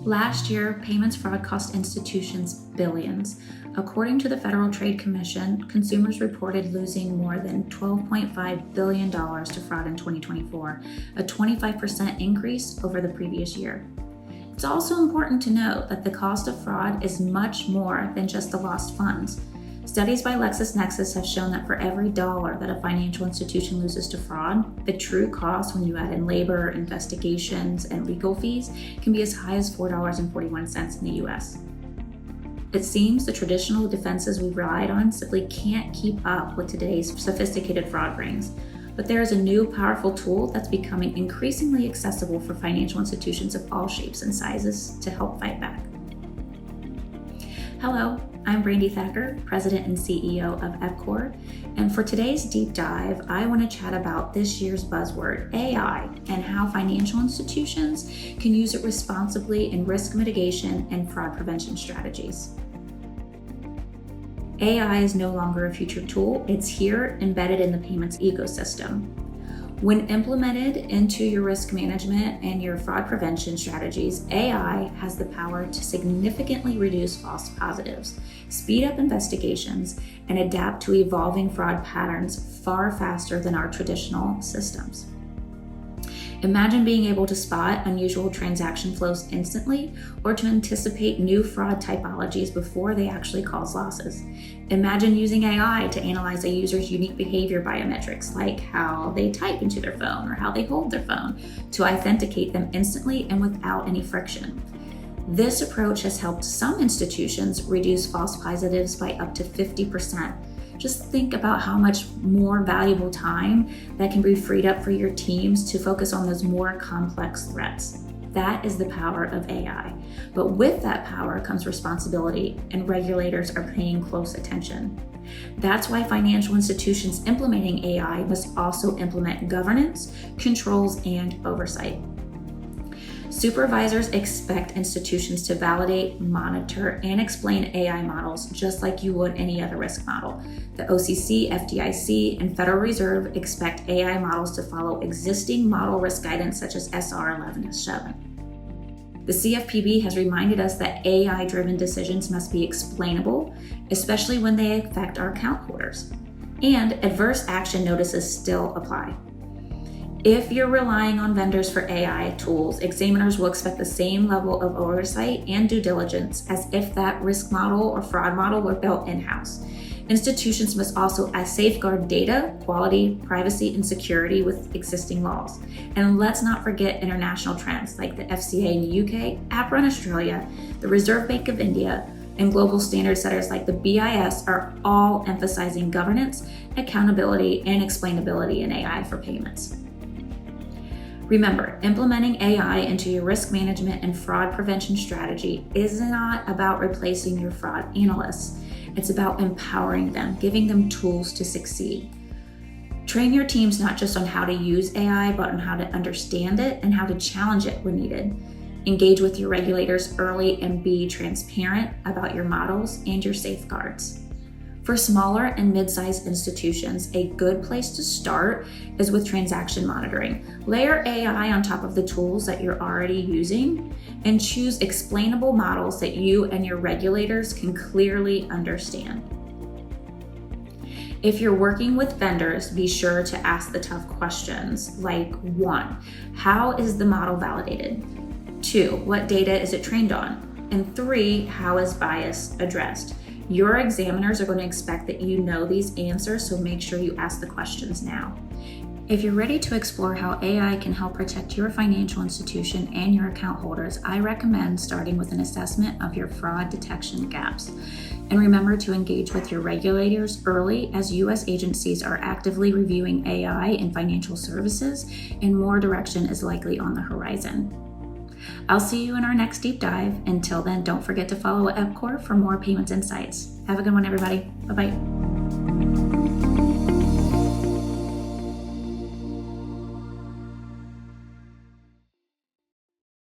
Last year, payments fraud cost institutions billions. According to the Federal Trade Commission, consumers reported losing more than $12.5 billion to fraud in 2024, a 25% increase over the previous year. It's also important to note that the cost of fraud is much more than just the lost funds. Studies by LexisNexis have shown that for every dollar that a financial institution loses to fraud, the true cost when you add in labor, investigations, and legal fees can be as high as $4.41 in the US. It seems the traditional defenses we relied on simply can't keep up with today's sophisticated fraud rings. But there is a new powerful tool that's becoming increasingly accessible for financial institutions of all shapes and sizes to help fight back. Hello, I'm Brandie Thacker, President and CEO of EPCOR, and for today's deep dive, I want to chat about this year's buzzword, AI, and how financial institutions can use it responsibly in risk mitigation and fraud prevention strategies. AI is no longer a future tool, it's here embedded in the payments ecosystem. When implemented into your risk management and your fraud prevention strategies, AI has the power to significantly reduce false positives, speed up investigations, and adapt to evolving fraud patterns far faster than our traditional systems. Imagine being able to spot unusual transaction flows instantly or to anticipate new fraud typologies before they actually cause losses. Imagine using AI to analyze a user's unique behavior biometrics, like how they type into their phone or how they hold their phone, to authenticate them instantly and without any friction. This approach has helped some institutions reduce false positives by up to 50%. Just think about how much more valuable time that can be freed up for your teams to focus on those more complex threats. That is the power of AI. But with that power comes responsibility, and regulators are paying close attention. That's why financial institutions implementing AI must also implement governance, controls, and oversight. Supervisors expect institutions to validate, monitor, and explain AI models just like you would any other risk model. The OCC, FDIC, and Federal Reserve expect AI models to follow existing model risk guidance such as SR 11-7. The CFPB has reminded us that AI-driven decisions must be explainable, especially when they affect our account holders. And adverse action notices still apply. If you're relying on vendors for AI tools, examiners will expect the same level of oversight and due diligence as if that risk model or fraud model were built in-house. Institutions must also safeguard data, quality, privacy, and security with existing laws. And let's not forget international trends like the FCA in the UK, APRA in Australia, the Reserve Bank of India, and global standard setters like the BIS are all emphasizing governance, accountability, and explainability in AI for payments. Remember, implementing AI into your risk management and fraud prevention strategy is not about replacing your fraud analysts. It's about empowering them, giving them tools to succeed. Train your teams not just on how to use AI, but on how to understand it and how to challenge it when needed. Engage with your regulators early and be transparent about your models and your safeguards. For smaller and mid-sized institutions, a good place to start is with transaction monitoring. Layer AI on top of the tools that you're already using and choose explainable models that you and your regulators can clearly understand. If you're working with vendors, be sure to ask the tough questions like 1, how is the model validated? 2, what data is it trained on? And 3, how is bias addressed? Your examiners are going to expect that you know these answers, so make sure you ask the questions now. If you're ready to explore how AI can help protect your financial institution and your account holders, I recommend starting with an assessment of your fraud detection gaps. And remember to engage with your regulators early, as U.S. agencies are actively reviewing AI in financial services and more direction is likely on the horizon. I'll see you in our next deep dive. Until then, don't forget to follow EPCOR for more payments insights. Have a good one, everybody. Bye-bye.